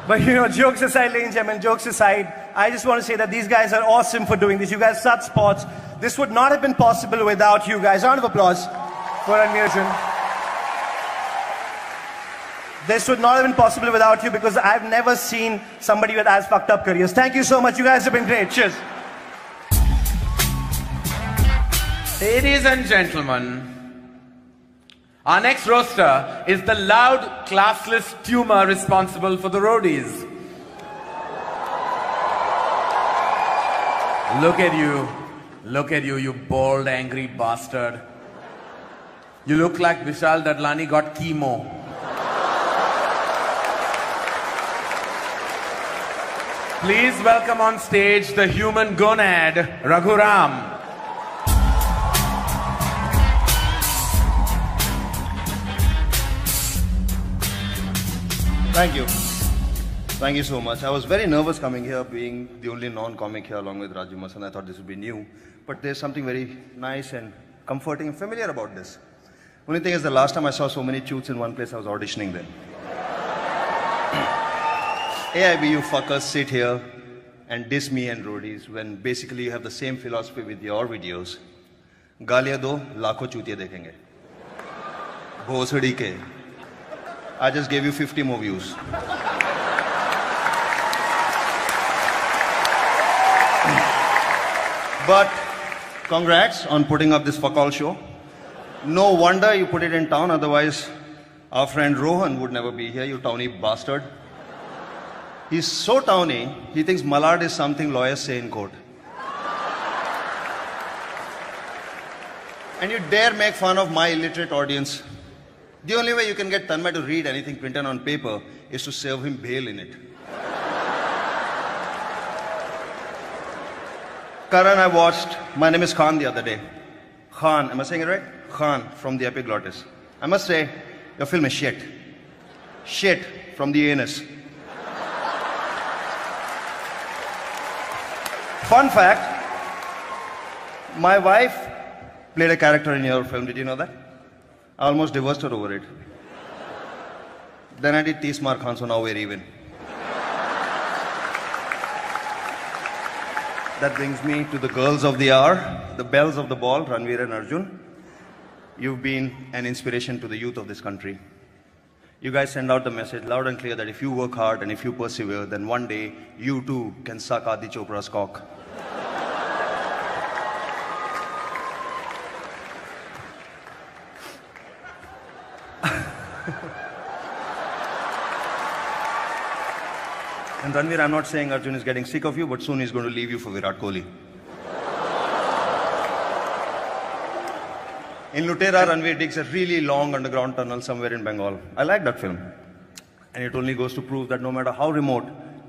But you know, jokes aside, ladies and gentlemen, jokes aside, I just want to say that these guys are awesome for doing this. You guys are such sports. This would not have been possible without you guys. Round of applause for Ranveer Arjun. This would not have been possible without you because I've never seen somebody with as fucked up careers. Thank you so much. You guys have been great. Cheers. Ladies and gentlemen, our next roaster is the loud, classless tumor responsible for the roadies. Look at you, you bald, angry bastard. You look like Vishal Dadlani got chemo. Please welcome on stage the human gonad, Raghuram. Thank you. Thank you so much. I was very nervous coming here, being the only non-comic here along with Raju Masan. I thought this would be new. But there's something very nice and comforting and familiar about this. Only thing is, the last time I saw so many choots in one place, I was auditioning then. AIB, you fuckers sit here and diss me and roadies when basically you have the same philosophy with your videos. Gaaliyan do, lakho chutiye dekhenge. Bhosadi ke. I just gave you 50 more views. But congrats on putting up this fuck all show. No wonder you put it in town, otherwise our friend Rohan would never be here, you towny bastard. He's so towny, he thinks Malad is something lawyers say in court. And you dare make fun of my illiterate audience. The only way you can get Tanmay to read anything printed on paper is to serve him bail in it. Karan, I watched My Name is Khan the other day. Khan, am I saying it right? Khan from the Epiglottis. I must say, your film is shit. Shit from the anus. Fun fact, my wife played a character in your film. Did you know that? I almost divorced her over it. Then I did 30 Mar Khan, so now we're even. That brings me to the girls of the hour, the belles of the ball, Ranveer and Arjun. You've been an inspiration to the youth of this country. You guys send out the message loud and clear that if you work hard and if you persevere, then one day you too can suck Adi Chopra's cock. And Ranveer, I'm not saying Arjun is getting sick of you, but soon he's going to leave you for Virat Kohli. In Lutera, Ranveer digs a really long underground tunnel somewhere in Bengal. I like that film. And it only goes to prove that no matter how remote,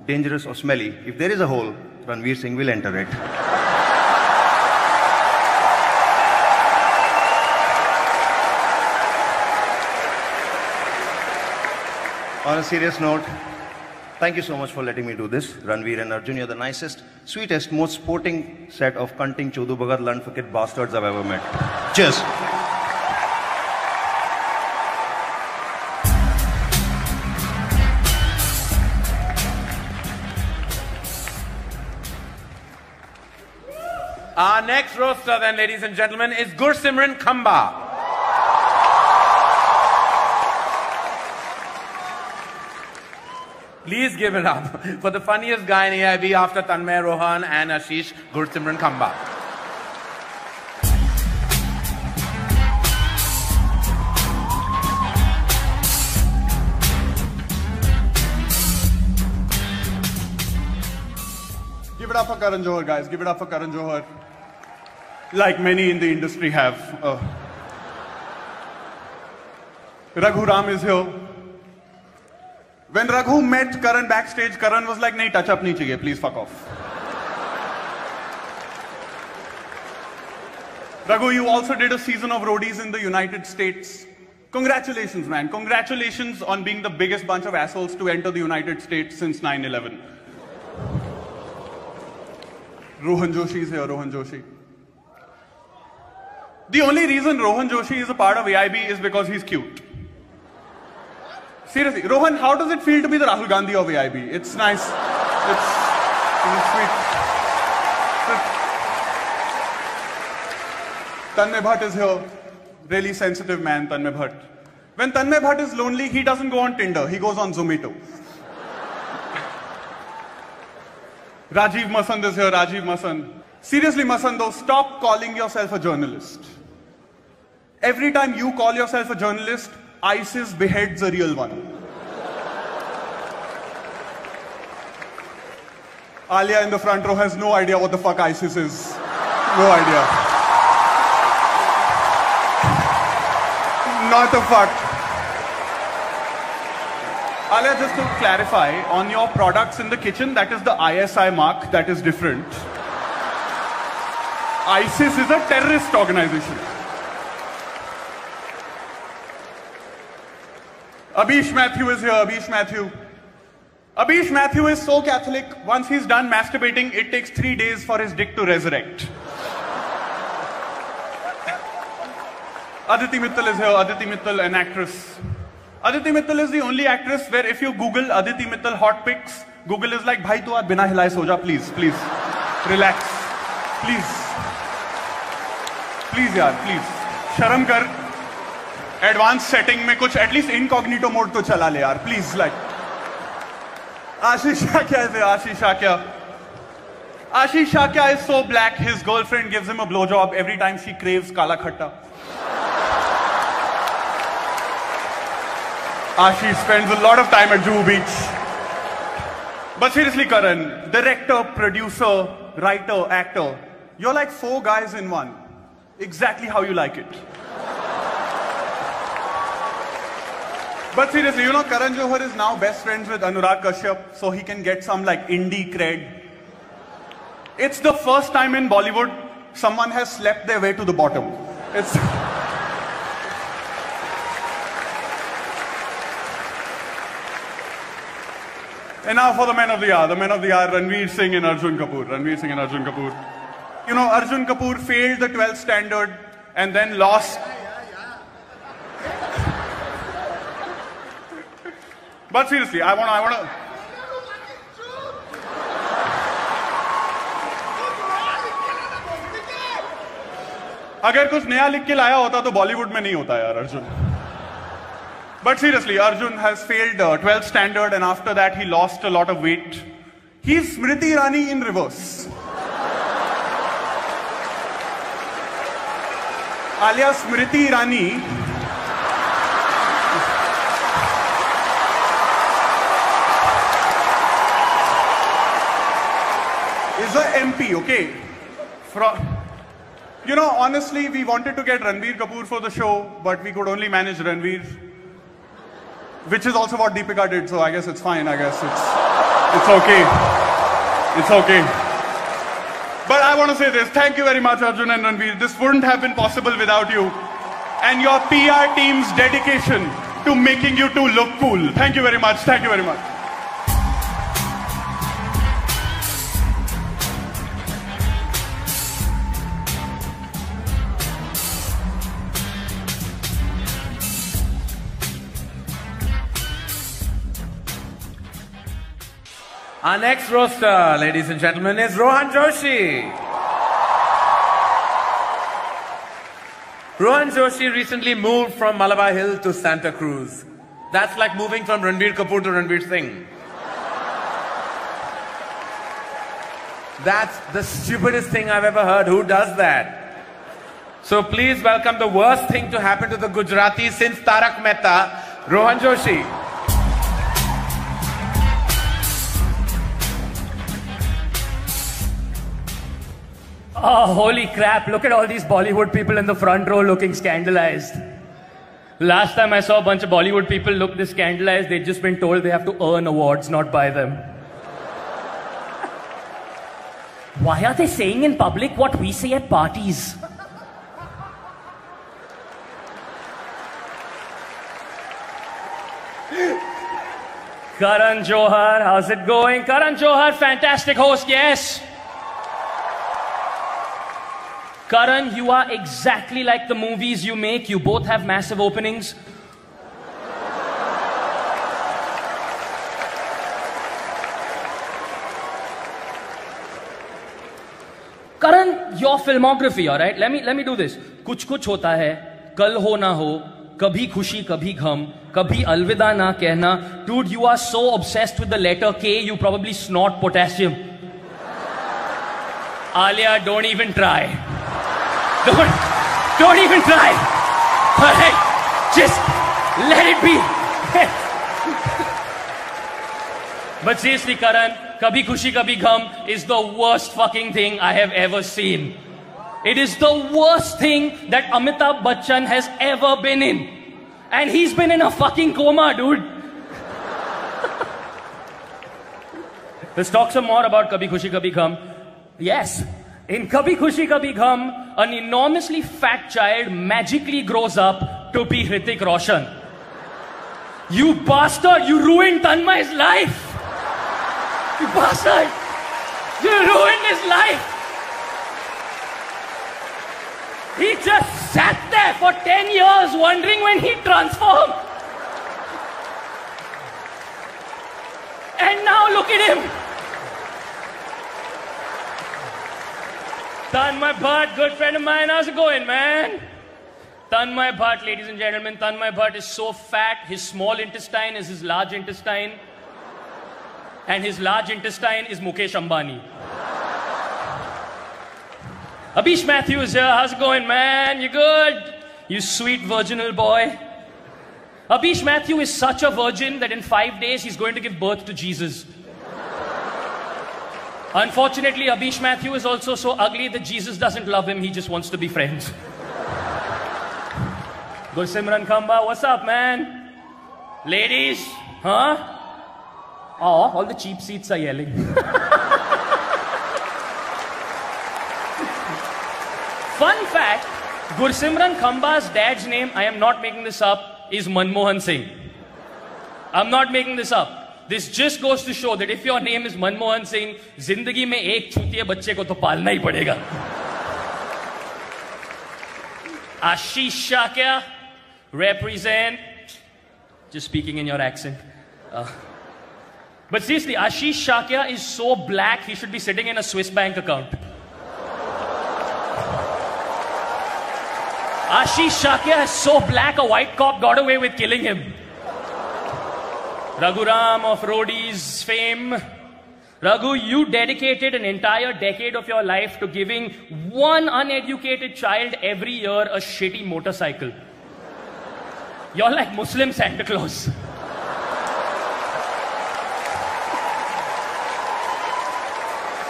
dangerous or smelly, if there is a hole, Ranveer Singh will enter it. On a serious note, thank you so much for letting me do this. Ranveer and Arjun, you're the nicest, sweetest, most sporting set of cunting Chodu Bhagat Landfakit bastards I've ever met. Cheers. Our next roaster then, ladies and gentlemen, is Gursimran Khamba. Please give it up for the funniest guy in AIB after Tanmay, Rohan and Ashish, Gursimran Khamba. Give it up for Karan Johar, guys. Give it up for Karan Johar. Like many in the industry have. Raghuram is here. When Raghu met Karan backstage, Karan was like, "Nahi, touch up nahi chahiye, please fuck off." Raghu, you also did a season of roadies in the United States. Congratulations, man. Congratulations on being the biggest bunch of assholes to enter the United States since 9/11. Rohan Joshi is here, Rohan Joshi. The only reason Rohan Joshi is a part of AIB is because he's cute. Seriously, Rohan, how does it feel to be the Rahul Gandhi of AIB? It's nice. It's sweet. Tanmay Bhatt is here. Really sensitive man, Tanmay Bhatt. When Tanmay Bhatt is lonely, he doesn't go on Tinder. He goes on Zomato. Rajiv Masand is here. Rajiv Masand. Seriously, Masand, though, stop calling yourself a journalist. Every time you call yourself a journalist, ISIS beheads a real one. Alia in the front row has no idea what the fuck ISIS is. No idea. Not a fuck. Alia, just to clarify, on your products in the kitchen, that is the ISI mark, that is different. ISIS is a terrorist organization. Abish Matthew is here, Abish Matthew. Abish Matthew is so Catholic, once he's done masturbating, it takes 3 days for his dick to resurrect. Aditi Mittal is here, Aditi Mittal, an actress. Aditi Mittal is the only actress where if you Google Aditi Mittal hot pics, Google is like, bhai tu aaj bina hilai so ja, please, please. Relax. Please. Please yaar, please. Sharam kar. Advanced setting mein kuch, at least incognito mode to chala le yaar, please, like. Ashish Shakya is here, Ashish Shakya. Ashish Shakya is so black, his girlfriend gives him a blowjob every time she craves kala khatta. Ashish spends a lot of time at Juhu Beach. But seriously, Karan, director, producer, writer, actor, you're like 4 guys in one. Exactly how you like it. But seriously, you know, Karan Johar is now best friends with Anurag Kashyap, so he can get some like indie cred. It's the first time in Bollywood someone has slept their way to the bottom. It's... And now for the men of the hour. The men of the hour, Ranveer Singh and Arjun Kapoor. Ranveer Singh and Arjun Kapoor. You know, Arjun Kapoor failed the 12th standard and then lost. But seriously, I want to... अगर कुछ नया लिख के लाया होता तो बॉलीवुड में नहीं होता यार Arjun. But seriously, Arjun has failed 12th standard and after that he lost a lot of weight. He's Smriti Irani in reverse. Alias Smriti Irani is a MP, okay? You know, honestly, we wanted to get Ranveer Kapoor for the show, but we could only manage Ranveer. Which is also what Deepika did, so I guess it's fine, I guess it's okay. It's okay. But I want to say this, thank you very much Arjun and Ranveer. This wouldn't have been possible without you. And your PR team's dedication to making you two look cool. Thank you very much, thank you very much. Our next roaster, ladies and gentlemen, is Rohan Joshi. Rohan Joshi recently moved from Malabar Hill to Santa Cruz. That's like moving from Ranveer Kapoor to Ranveer Singh. That's the stupidest thing I've ever heard. Who does that? So please welcome the worst thing to happen to the Gujarati since Tarak Mehta, Rohan Joshi. Oh, holy crap, look at all these Bollywood people in the front row looking scandalized. Last time I saw a bunch of Bollywood people look this scandalized, they'd just been told they have to earn awards, not buy them. Why are they saying in public what we say at parties? Karan Johar, how's it going? Karan Johar, fantastic host, yes. Karan, you are exactly like the movies you make. You both have massive openings. your filmography, all right? Let me do this. कुछ कुछ होता है, कल हो ना हो, कभी खुशी कभी गम, कभी अलविदा ना कहना. Dude, you are so obsessed with the letter K, you probably snort potassium. Alia, don't even try. Don't even try. All right? Just let it be. But seriously, Karan, Kabhi Khushi Kabhi Gham is the worst fucking thing I have ever seen. It is the worst thing that Amitabh Bachchan has ever been in. And he's been in a fucking coma, dude. Let's talk some more about Kabhi Khushi Kabhi Gham. Yes, in Kabhi Khushi Kabhi Gham, an enormously fat child magically grows up to be Hrithik Roshan. You bastard, you ruined Tanmay's life. You bastard! You ruined his life! He just sat there for 10 years wondering when he'd transform. And now look at him! Tanmay Bhatt, good friend of mine, how's it going, man? Tanmay Bhatt, ladies and gentlemen, Tanmay Bhatt is so fat, his small intestine is his large intestine. And his large intestine is Mukesh Ambani. Abish Matthew is here. How's it going, man? You good? You sweet virginal boy. Abish Matthew is such a virgin that in 5 days he's going to give birth to Jesus. Unfortunately, Abish Matthew is also so ugly that Jesus doesn't love him. He just wants to be friends. Gursimran Khamba, what's up, man? Ladies, huh? Oh, all the cheap seats are yelling. Fun fact, Gursimran Khamba's dad's name, I am not making this up, is Manmohan Singh. I'm not making this up. This just goes to show that if your name is Manmohan Singh, zindagi mein ek chutiye bacche ko to palna hi padega. Ashish Shakya, represent. Just speaking in your accent. But seriously, Ashish Shakya is so black, he should be sitting in a Swiss bank account. Ashish Shakya is so black, a white cop got away with killing him. Raghuram of Roadies fame. Raghu, you dedicated an entire decade of your life to giving one uneducated child every year a shitty motorcycle. You're like Muslim Santa Claus.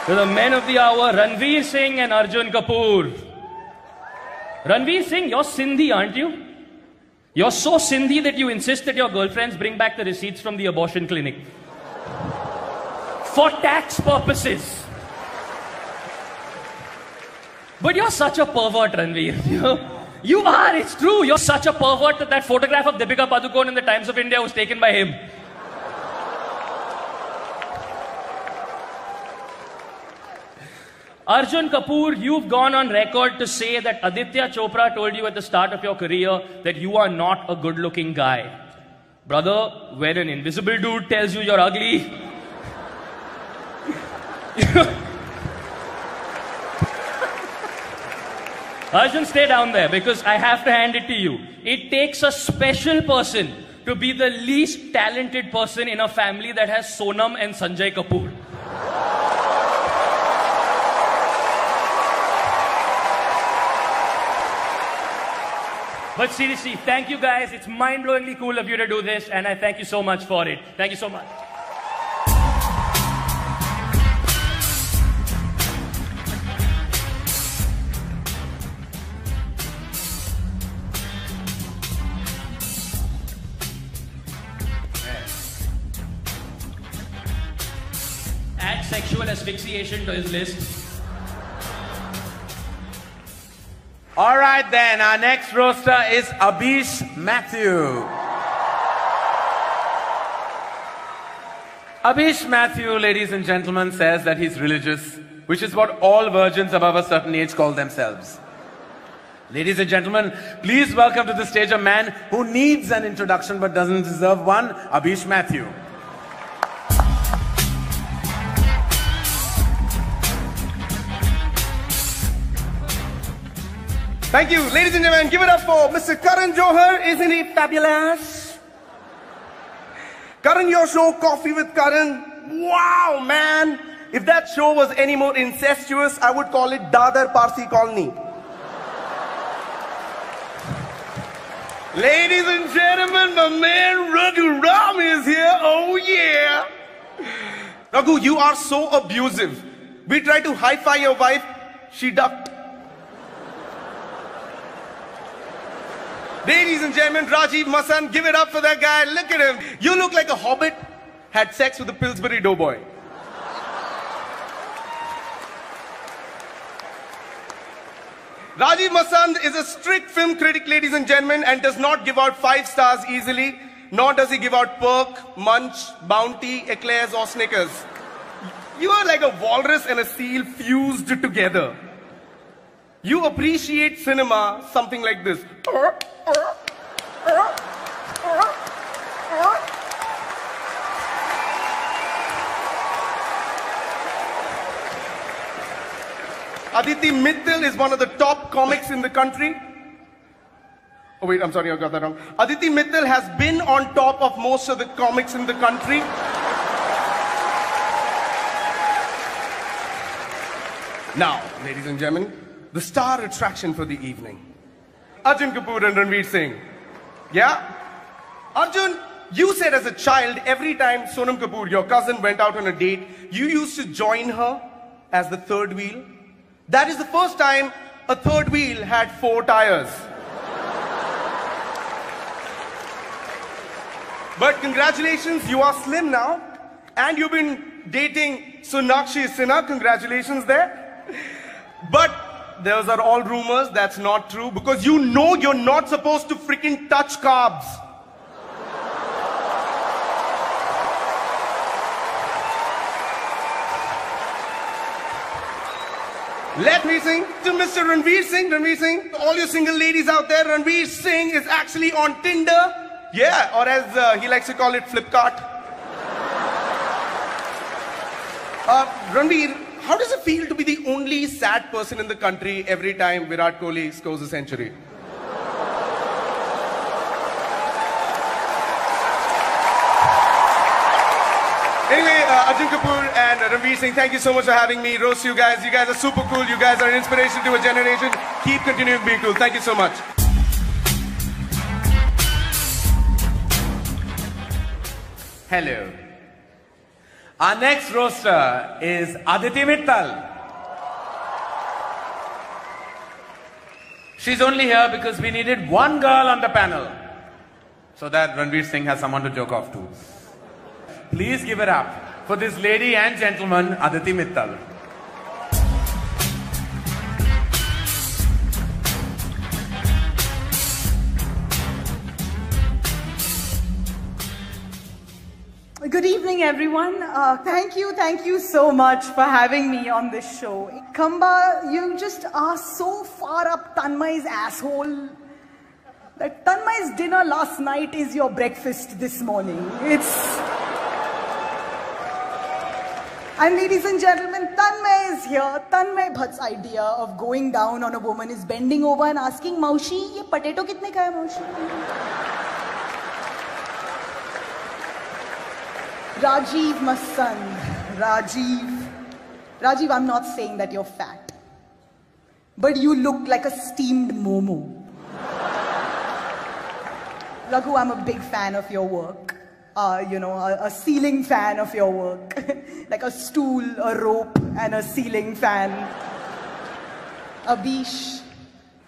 To the men of the hour, Ranveer Singh and Arjun Kapoor. Ranveer Singh, you're Sindhi, aren't you? You're so Sindhi that you insist that your girlfriends bring back the receipts from the abortion clinic. For tax purposes. But you're such a pervert, Ranveer. You are, it's true. You're such a pervert that that photograph of Deepika Padukone in the Times of India was taken by him. Arjun Kapoor, you've gone on record to say that Aditya Chopra told you at the start of your career that you are not a good-looking guy. Brother, when an invisible dude tells you you're ugly, Arjun, stay down there because I have to hand it to you. It takes a special person to be the least talented person in a family that has Sonam and Sanjay Kapoor. But seriously, thank you guys. It's mind-blowingly cool of you to do this, and I thank you so much for it. Thank you so much. Add sexual asphyxiation to his list. All right then, our next roaster is Abish Matthew. Abish Matthew, ladies and gentlemen, says that he's religious, which is what all virgins above a certain age call themselves. Ladies and gentlemen, please welcome to the stage a man who needs an introduction but doesn't deserve one, Abish Matthew. Thank you. Ladies and gentlemen, give it up for Mr. Karan Johar. Isn't he fabulous? Karan, your show, Coffee with Karan. Wow, man. If that show was any more incestuous, I would call it Dadar Parsi Colony. Ladies and gentlemen, my man Raghu Ram is here. Oh, yeah. Raghu, you are so abusive. We tried to hi-fi your wife. She ducked. Ladies and gentlemen, Rajiv Masan, give it up for that guy. Look at him. You look like a hobbit had sex with a Pillsbury doughboy. Rajiv Masan is a strict film critic, ladies and gentlemen, and does not give out 5 stars easily, nor does he give out Perk, Munch, Bounty, Eclairs or Snickers. You are like a walrus and a seal fused together. You appreciate cinema something like this. Aditi Mittal is one of the top comics in the country. Oh wait, I'm sorry, I got that wrong. Aditi Mittal has been on top of most of the comics in the country. Now, ladies and gentlemen, the star attraction for the evening. Arjun Kapoor and Ranveer Singh. Yeah? Arjun, you said as a child, every time Sonam Kapoor, your cousin, went out on a date, you used to join her as the third wheel. That is the first time a third wheel had 4 tires. But congratulations, you are slim now. And you've been dating Sonakshi Sinha. Congratulations there. But those are all rumors. That's not true. Because you know you're not supposed to freaking touch carbs. Let me sing to Mr. Ranveer Singh. Ranveer Singh, all you single ladies out there, Ranveer Singh is actually on Tinder. Yeah, or as he likes to call it, Flipkart. Ranveer, how does it feel to be the only sad person in the country every time Virat Kohli scores a century? Anyway, Arjun Kapoor and Ranveer Singh, thank you so much for having me. Roast you guys. You guys are super cool. You guys are an inspiration to a generation. Keep continuing being cool. Thank you so much. Hello. Our next roaster is Aditi Mittal. She's only here because we needed one girl on the panel so that Ranveer Singh has someone to joke off to. Please give it up for this lady and gentleman, Aditi Mittal. Good evening, everyone. Thank you so much for having me on this show. Kamba, you just are so far up Tanmay's asshole that Tanmay's dinner last night is your breakfast this morning. And ladies and gentlemen, Tanmay is here. Tanmay Bhatt's idea of going down on a woman is bending over and asking, Maushi, ye potato kitne ka hai, Maushi? Rajiv Masan. Rajiv, I'm not saying that you're fat, but you look like a steamed momo. Raghu, I'm a big fan of your work. A ceiling fan of your work. Like a stool, a rope, and a ceiling fan. Abhish,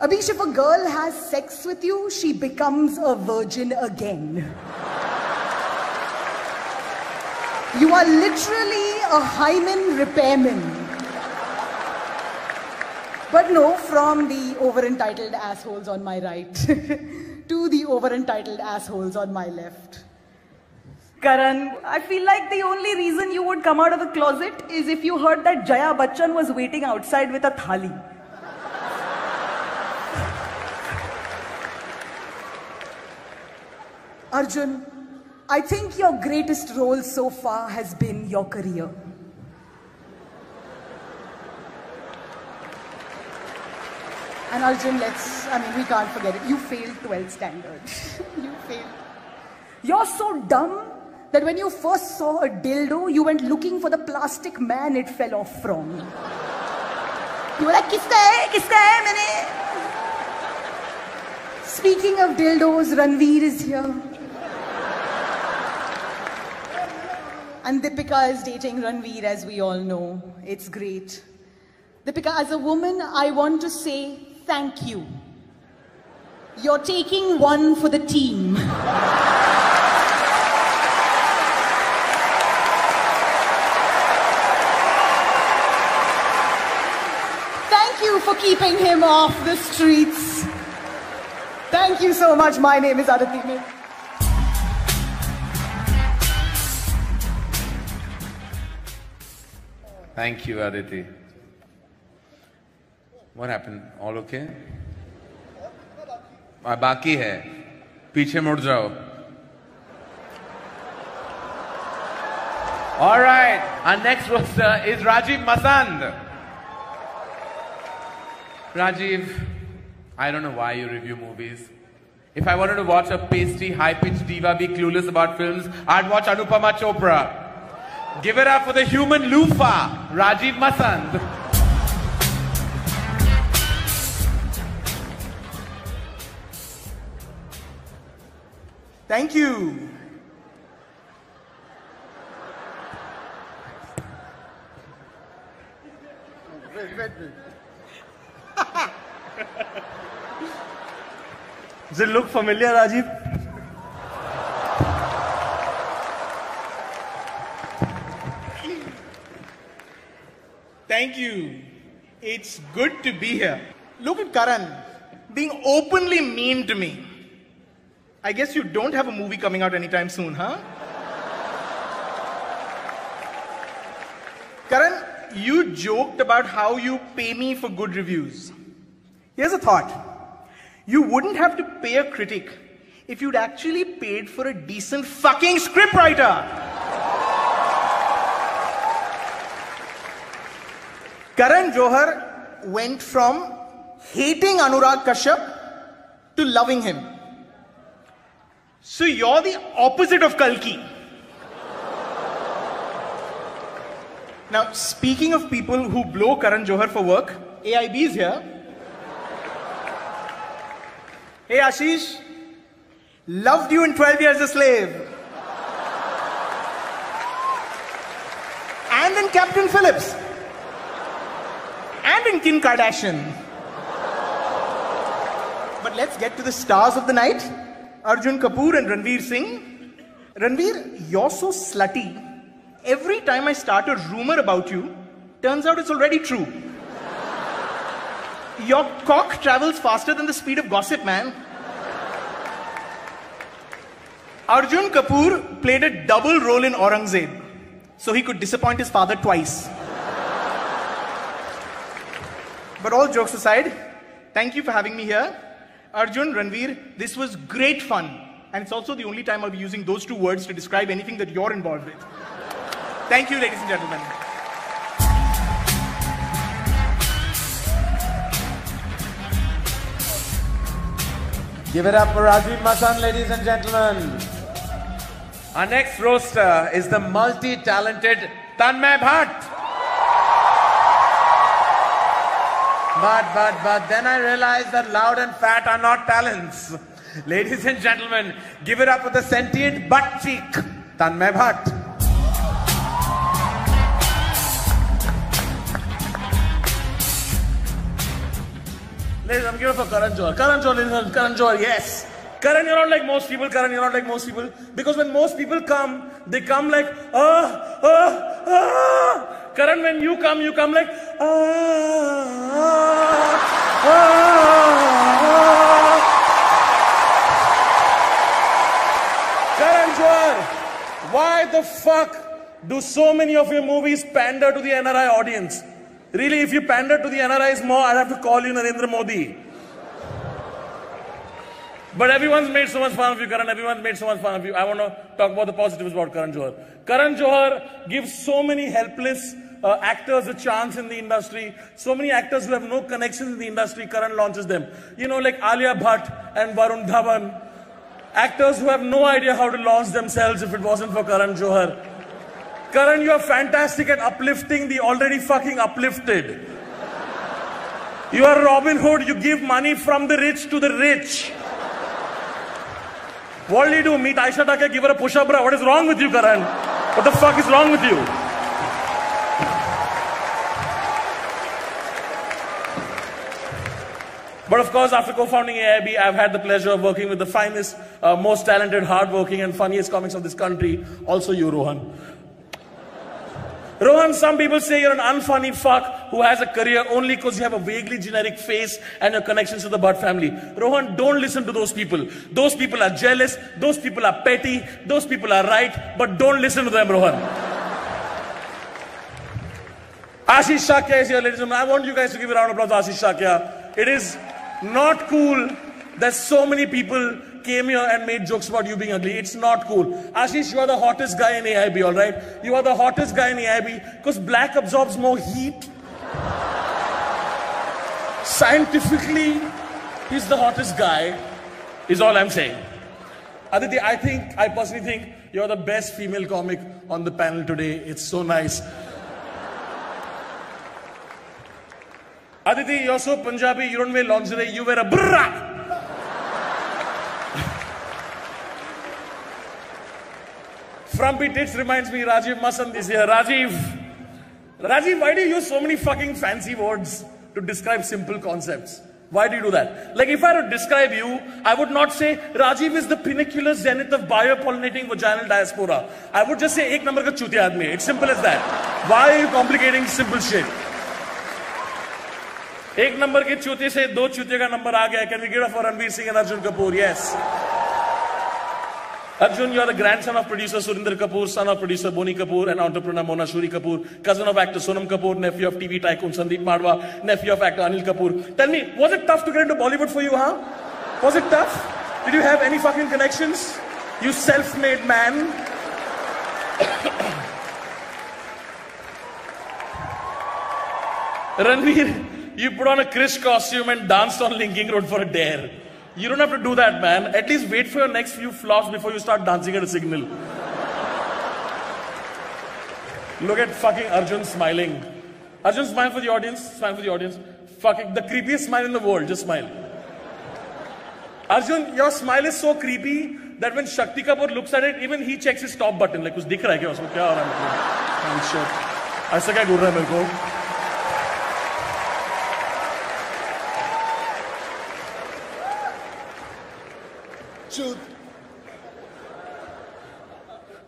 if a girl has sex with you, she becomes a virgin again. You are literally a hymen repairman. But no, from the over-entitled assholes on my right to the over-entitled assholes on my left. Karan, I feel like the only reason you would come out of the closet is if you heard that Jaya Bachchan was waiting outside with a thali. Arjun, I think your greatest role so far has been your career. And Arjun, we can't forget it. You failed 12th standard. You failed. You're so dumb that when you first saw a dildo, you went looking for the plastic man it fell off from. You were like, kiska hai, maine. Speaking of dildos, Ranveer is here. And Deepika is dating Ranveer, as we all know. It's great. Deepika, as a woman, I want to say thank you. You're taking one for the team. Thank you for keeping him off the streets. Thank you so much. My name is Aditi. Thank you, Aditi. What happened? All okay? बाकी है. पीछे मुड़ जाओ. All right. Our next roster is Rajiv Masand. Rajiv, I don't know why you review movies. If I wanted to watch a pasty, high-pitched diva be clueless about films, I'd watch Anupama Chopra. Give it up for the human loofah, Rajiv Masand. Thank you. Wait. Does it look familiar, Rajiv? Thank you. It's good to be here. Look at Karan being openly mean to me. I guess you don't have a movie coming out anytime soon, huh? Karan, you joked about how you pay me for good reviews. Here's a thought. You wouldn't have to pay a critic if you'd actually paid for a decent fucking scriptwriter. Karan Johar went from hating Anurag Kashyap to loving him. So you're the opposite of Kalki. Now, speaking of people who blow Karan Johar for work, AIB is here. Hey Ashish, loved you in 12 Years a Slave. And in Captain Phillips. And in Kim Kardashian. But let's get to the stars of the night. Arjun Kapoor and Ranveer Singh. Ranveer, you're so slutty. Every time I start a rumor about you, turns out it's already true. Your cock travels faster than the speed of gossip, man. Arjun Kapoor played a double role in Aurangzeb, so he could disappoint his father twice. But all jokes aside, thank you for having me here. Arjun, Ranveer, this was great fun. And it's also the only time I'll be using those two words to describe anything that you're involved with. Thank you, ladies and gentlemen. Give it up for Rajiv Masand, ladies and gentlemen. Our next roaster is the multi-talented Tanmay Bhatt. But then I realized that loud and fat are not talents. Ladies and gentlemen, give it up for the sentient butt cheek, Tanmay Bhatt. Ladies, I'm giving it for Karan Johar. Karan Johar, ladies and Karan Johar, yes. Karan, you're not like most people. Karan, you're not like most people. Because when most people come, they come like, Karan, when you come like, Karan Johar, why the fuck do so many of your movies pander to the NRI audience? Really, if you pander to the NRIs more, I'd have to call you Narendra Modi. But everyone's made so much fun of you, Karan. Everyone's made so much fun of you. I want to talk about the positives about Karan Johar. Karan Johar gives so many helpless actors a chance in the industry. So many actors who have no connections in the industry, Karan launches them. You know, like Alia Bhatt and Varun Dhawan. Actors who have no idea how to launch themselves if it wasn't for Karan Johar. Karan, you are fantastic at uplifting the already fucking uplifted. You are Robin Hood, you give money from the rich to the rich. What do you do? Meet Aisha Taka, give her a push-up, bro. What is wrong with you, Karan? What the fuck is wrong with you? But of course, after co-founding AIB, I've had the pleasure of working with the finest, most talented, hardworking, and funniest comics of this country. Also you, Rohan. Rohan, some people say you're an unfunny fuck who has a career only because you have a vaguely generic face and your connections to the Bhatt family. Rohan, don't listen to those people. Those people are jealous, those people are petty, those people are right, but don't listen to them, Rohan. Ashish Shakya is here, ladies and gentlemen. I want you guys to give a round of applause to Ashish Shakya. It is not cool that so many people came here and made jokes about you being ugly. It's not cool. Ashish, you are the hottest guy in AIB, all right? You are the hottest guy in AIB because black absorbs more heat. Scientifically, he's the hottest guy, is all I'm saying. Aditi, I personally think you're the best female comic on the panel today. It's so nice. Aditi, you're so Punjabi, you don't wear lingerie, you wear a brrrra. Frumpy Tits reminds me, Rajiv Masand is here. Rajiv, why do you use so many fucking fancy words to describe simple concepts? Why do you do that? Like if I were to describe you, I would not say Rajiv is the pinnacular zenith of biopollinating vaginal diaspora. I would just say, ek number ka chutiya aadmi. It's simple as that. Why are you complicating simple shit? एक number के चूते से दो चूते का number आ गया. Can we get it for Ranveer Singh and Arjun Kapoor? Yes. Arjun, you are the grandson of producer Surinder Kapoor, son of producer Boni Kapoor, and entrepreneur Mona Shuri Kapoor, cousin of actor Sonam Kapoor, nephew of TV tycoon Sandeep Madwa, nephew of actor Anil Kapoor. Tell me, was it tough to get into Bollywood for you, huh? Was it tough? Did you have any fucking connections? You self-made man. Ranveer, you put on a Krish costume and danced on Linking Road for a dare. You don't have to do that, man. At least wait for your next few flops before you start dancing at a signal. Look at fucking Arjun smiling. Arjun, smile for the audience. Smile for the audience. Fucking the creepiest smile in the world. Just smile. Arjun, your smile is so creepy that when Shakti Kapoor looks at it, even he checks his top button. Like, कुछ दिख रहा है क्या उसको? क्या हो रहा है? I'm sure. ऐसा क्या घूर रहा है मेरे को?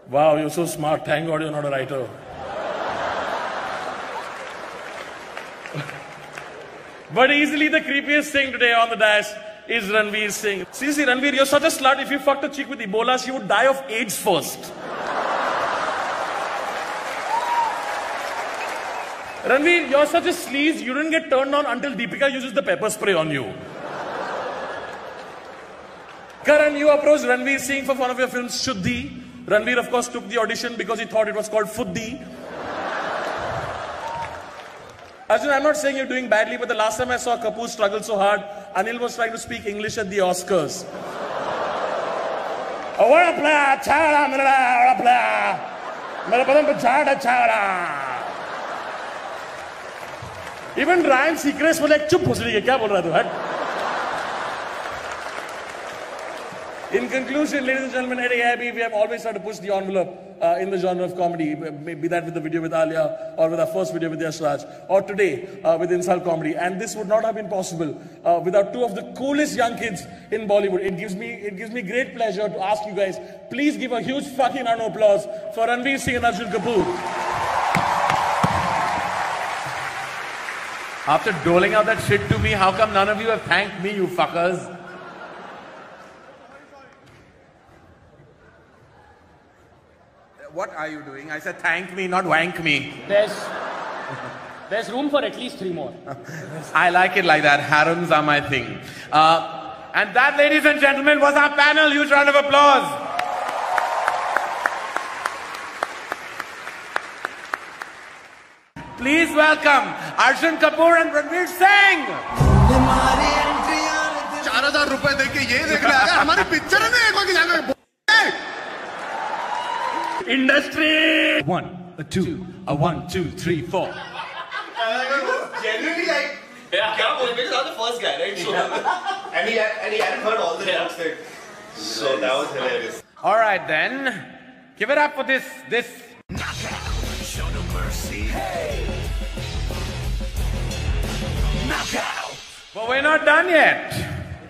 Wow, you're so smart. Thank God you're not a writer. But easily the creepiest thing today on the dash is Ranveer Singh. Seriously, Ranveer, you're such a slut. If you fucked a chick with Ebola, she would die of AIDS first. Ranveer, you're such a sleaze. You didn't get turned on until Deepika uses the pepper spray on you. Karan, you approached Ranveer Singh for one of your films, Shuddhi. Ranveer, of course, took the audition because he thought it was called Fuddhi. Arjun, I'm not saying you're doing badly, but the last time I saw Kapoor struggle so hard, Anil was trying to speak English at the Oscars. Even Ryan Seacrest was like, "Chup bhusri ke, kya bol raha tu, hai?" In conclusion, ladies and gentlemen, at AIB, we have always tried to push the envelope in the genre of comedy, be that with the video with Alia, or with our first video with Yash Raj, or today with insult comedy. And this would not have been possible without two of the coolest young kids in Bollywood. It gives me great pleasure to ask you guys, please give a huge fucking round of applause for Ranveer Singh and Arjun Kapoor. After doling out that shit to me, how come none of you have thanked me, you fuckers? What are you doing? I said thank me, not wank me. There's room for at least 3 more. I like it like that. Harems are my thing. And that, ladies and gentlemen, was our panel. Huge round of applause. Please welcome Arjun Kapoor and Ranveer Singh. 4,000 रुपए देके ये देखना है हमारी picture में एक बार जाकर Industry. 1, 2, 1, 2, 3, 4. Genuinely like, because I'm the first guy, right? So, and he hadn't heard all the jokes that. So that was hilarious. All right then, give it up for this. Show no mercy. Hey. Knockout. But we're not done yet,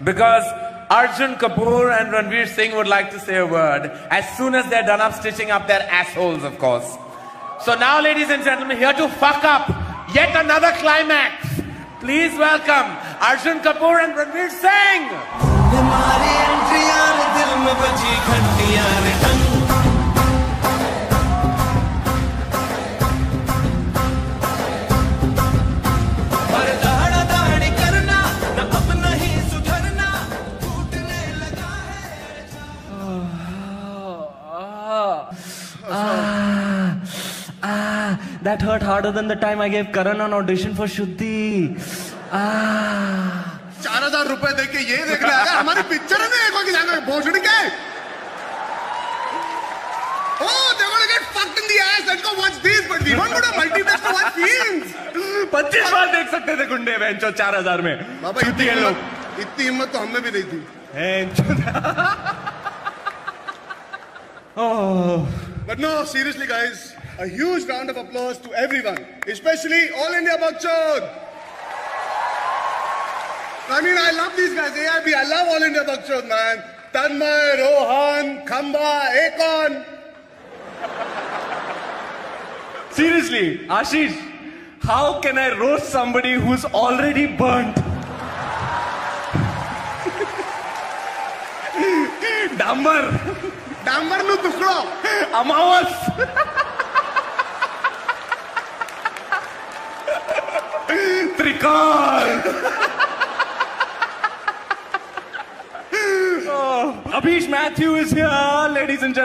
because Arjun Kapoor and Ranveer Singh would like to say a word as soon as they're done up stitching up their assholes, of course. So now, ladies and gentlemen, here to fuck up yet another climax, please welcome Arjun Kapoor and Ranveer Singh. That hurt harder than the time I gave Karan an audition for Shuddhi. 4,000 रुपए देके ये देखना है हमारी picture में एक बार जाकर भोसड़ी के Oh, they're gonna get fucked in the ass. Let's go watch this. But we won't go to multiplex to watch films. 25 बार देख सकते थे गुंडे बेंचो 4,000 में. बाबा इतनी हिम्मत तो हमें भी नहीं थी. Oh. But no, seriously, guys, a huge round of applause to everyone, especially All India Bakchod. I mean, I love these guys. AIB, I love All India Bakchod, man. Tanmay, Rohan, Khamba, Akon. Seriously, Ashish, how can I roast somebody who's already burnt? Dambar. Dambar nu tukdo. Amawas. Trikal. Abhish Matthew is here, ladies and gentlemen.